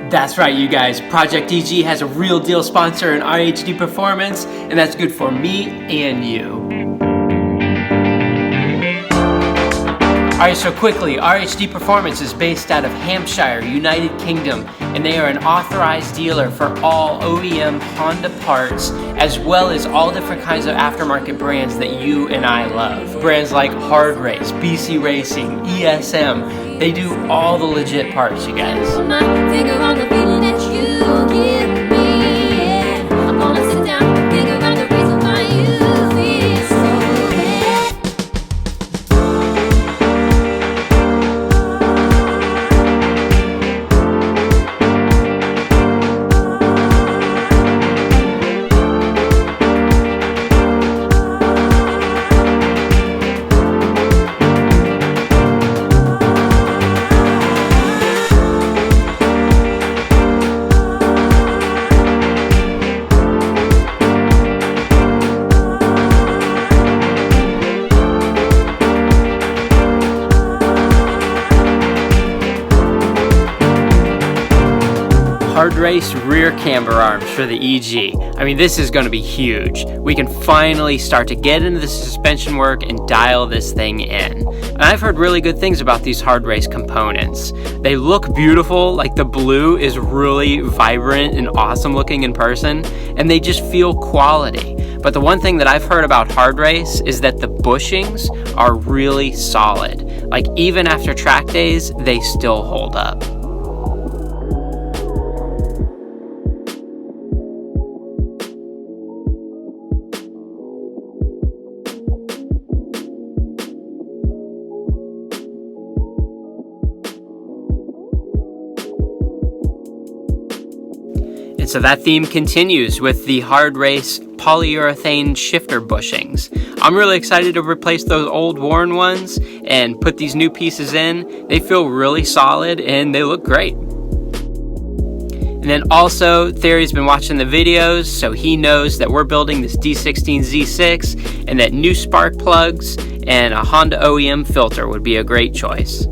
That's right, you guys. Project DG has a real deal sponsor in RHD Performance, and that's good for me and you. Alright, so quickly, RHD Performance is based out of Hampshire, United Kingdom, and they are an authorized dealer for all OEM Honda parts, as well as all different kinds of aftermarket brands that you and I love. Brands like HARDRACE, BC Racing, ESM, they do all the legit parts, you guys. HARDRACE rear camber arms for the EG. I mean, this is going to be huge. We can finally start to get into the suspension work and dial this thing in. And I've heard really good things about these HARDRACE components. They look beautiful, like the blue is really vibrant and awesome looking in person, and they just feel quality. But the one thing that I've heard about HARDRACE is that the bushings are really solid. Like even after track days, they still hold up. And so that theme continues with the HARDRACE polyurethane shifter bushings. I'm really excited to replace those old worn ones and put these new pieces in. They feel really solid and they look great. And then also, Theory's been watching the videos, so he knows that we're building this D16 Z6 and that new spark plugs and a Honda OEM filter would be a great choice.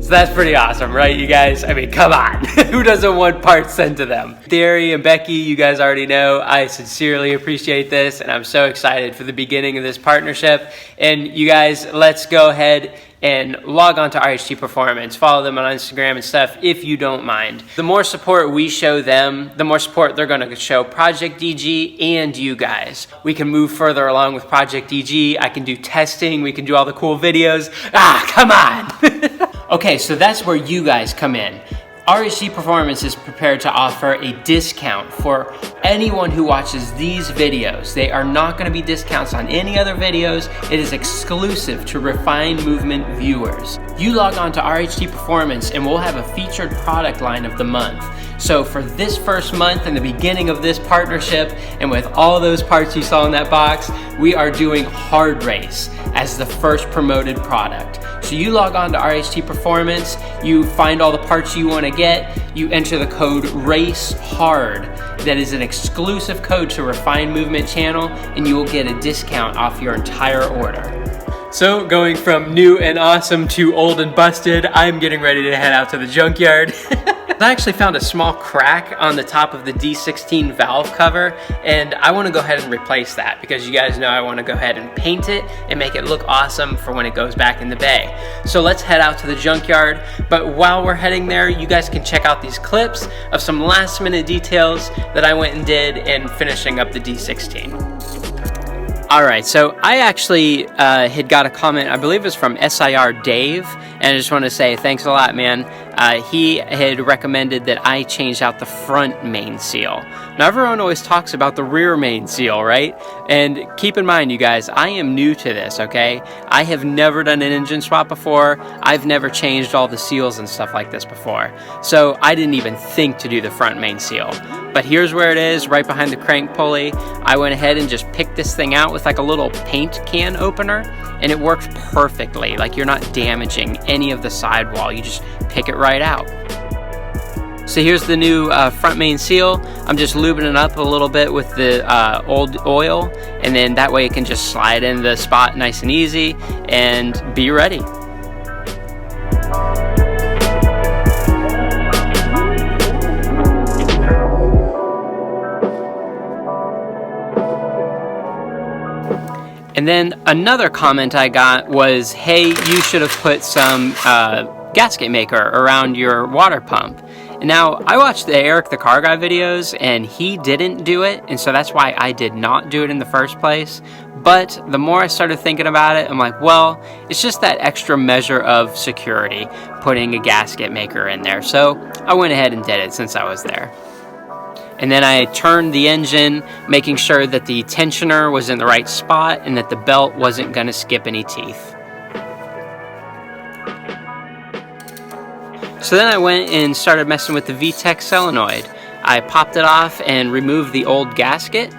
So that's pretty awesome, right, you guys? I mean, come on. Who doesn't want parts sent to them? Theory and Becky, you guys already know, I sincerely appreciate this, and I'm so excited for the beginning of this partnership. And you guys, let's go ahead and log on to RHD Performance. Follow them on Instagram and stuff if you don't mind. The more support we show them, the more support they're going to show Project DG and you guys. We can move further along with Project DG. I can do testing. We can do all the cool videos. Ah, come on. Okay, so that's where you guys come in. RHD Performance is prepared to offer a discount for anyone who watches these videos. They are not going to be discounts on any other videos. It is exclusive to Refined Movement viewers. You log on to RHD Performance and we'll have a featured product line of the month. So for this first month and the beginning of this partnership, and with all those parts you saw in that box, we are doing HARDRACE as the first promoted product. So you log on to RHD Performance, you find all the parts you want to get, you enter the code RACEHARD. That is an exclusive code to Refined Movement channel, and you will get a discount off your entire order. So going from new and awesome to old and busted, I'm getting ready to head out to the junkyard. I actually found a small crack on the top of the D16 valve cover, and I want to go ahead and replace that because you guys know I want to go ahead and paint it and make it look awesome for when it goes back in the bay. So let's head out to the junkyard, but while we're heading there, you guys can check out these clips of some last minute details that I went and did in finishing up the D16. Alright, so I actually had got a comment, I believe it was from SIR Dave, and I just want to say thanks a lot, man. He had recommended that I change out the front main seal. Now everyone always talks about the rear main seal, right? And keep in mind, you guys, I am new to this, okay? I have never done an engine swap before. I've never changed all the seals and stuff like this before. So I didn't even think to do the front main seal. But here's where it is, right behind the crank pulley. I went ahead and just picked this thing out with like a little paint can opener, and it works perfectly. Like you're not damaging any of the sidewall. You just pick it right out. So here's the new front main seal. I'm just lubing it up a little bit with the old oil, and then that way it can just slide in the spot nice and easy and be ready. And then another comment I got was, hey, you should have put some gasket maker around your water pump. And now, I watched the Eric the Car Guy videos, and he didn't do it, and so that's why I did not do it in the first place. But the more I started thinking about it, I'm like, well, it's just that extra measure of security, putting a gasket maker in there. So I went ahead and did it since I was there. And then I turned the engine, making sure that the tensioner was in the right spot and that the belt wasn't going to skip any teeth. So then I went and started messing with the VTEC solenoid. I popped it off and removed the old gasket.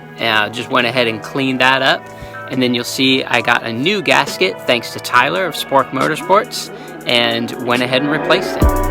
Just went ahead and cleaned that up. And then you'll see I got a new gasket thanks to Tyler of Spork Motorsports, and went ahead and replaced it.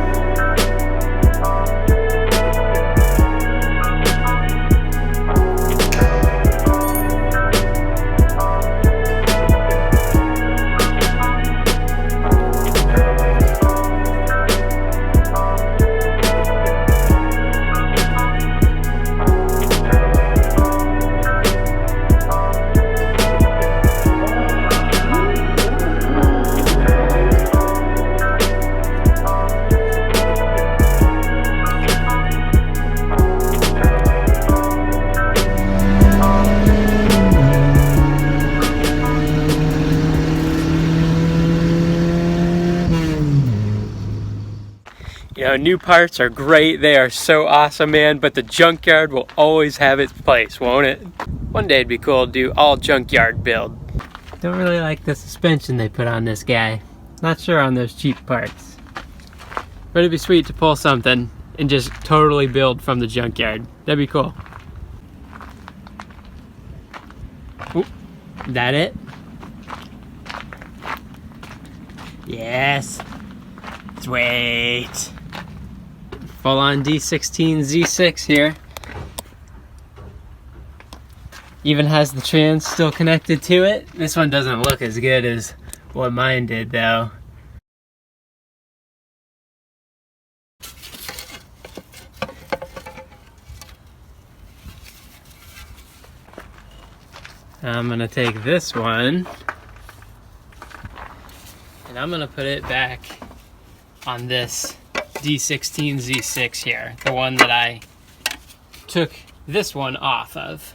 You know, new parts are great, they are so awesome, man, but the junkyard will always have its place, won't it? One day it'd be cool to do all junkyard build. Don't really like the suspension they put on this guy. Not sure on those cheap parts. But it'd be sweet to pull something and just totally build from the junkyard. That'd be cool. Oop, that it? Yes. Sweet. Full on D16 Z6 here. Even has the trans still connected to it. This one doesn't look as good as what mine did though. I'm gonna take this one and I'm gonna put it back on this D16 Z6 here, the one that I took this one off of.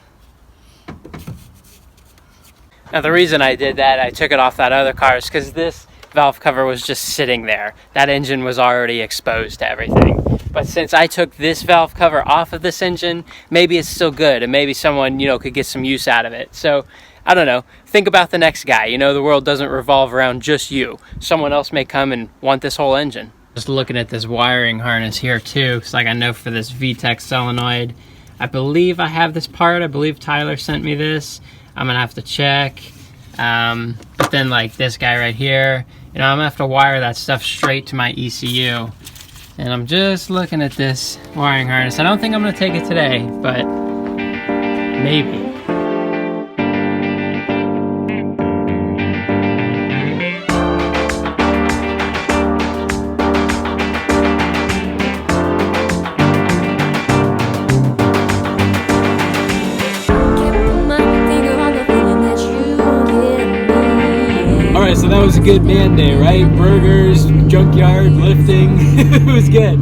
Now the reason I did that, I took it off that other car, is because this valve cover was just sitting there. That engine was already exposed to everything. But since I took this valve cover off of this engine, maybe it's still good and maybe someone, you know, could get some use out of it. So I don't know, think about the next guy. You know, the world doesn't revolve around just you. Someone else may come and want this whole engine. Just looking at this wiring harness here too, because like I know for this VTEC solenoid, I believe I have this part. I believe Tyler sent me this. I'm gonna have to check. But then like this guy right here, you know, I'm gonna have to wire that stuff straight to my ECU. And I'm just looking at this wiring harness. I don't think I'm gonna take it today, but maybe. Alright, so that was a good man day, right? Burgers, junkyard, lifting. It was good.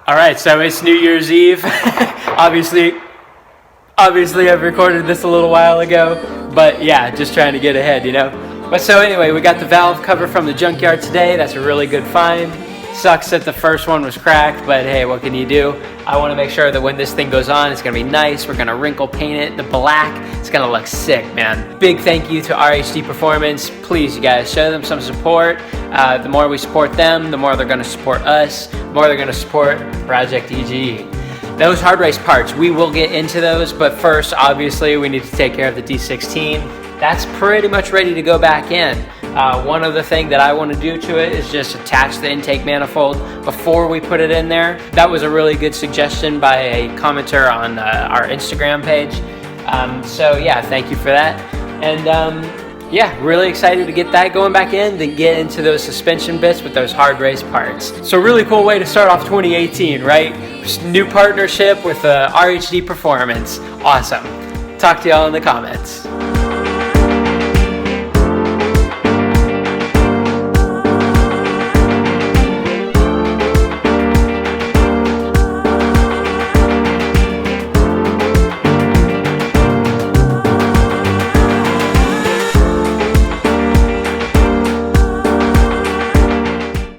Alright, so it's New Year's Eve. Obviously I've recorded this a little while ago, but yeah, just trying to get ahead, you know? But so anyway, we got the valve cover from the junkyard today. That's a really good find. Sucks that the first one was cracked, but hey, what can you do? I want to make sure that when this thing goes on, it's going to be nice. We're going to wrinkle paint it, the black. It's going to look sick, man. Big thank you to RHD Performance. Please, you guys, show them some support. The more we support them, the more they're going to support us, the more they're going to support Project EG. Those hard race parts, we will get into those, but first, obviously, we need to take care of the D16. That's pretty much ready to go back in. One other thing that I want to do to it is just attach the intake manifold before we put it in there. That was a really good suggestion by a commenter on our Instagram page. So yeah, thank you for that. And Yeah, really excited to get that going back in, then get into those suspension bits with those HARDRACE parts. So really cool way to start off 2018, right? New partnership with RHD Performance. Awesome. Talk to y'all in the comments.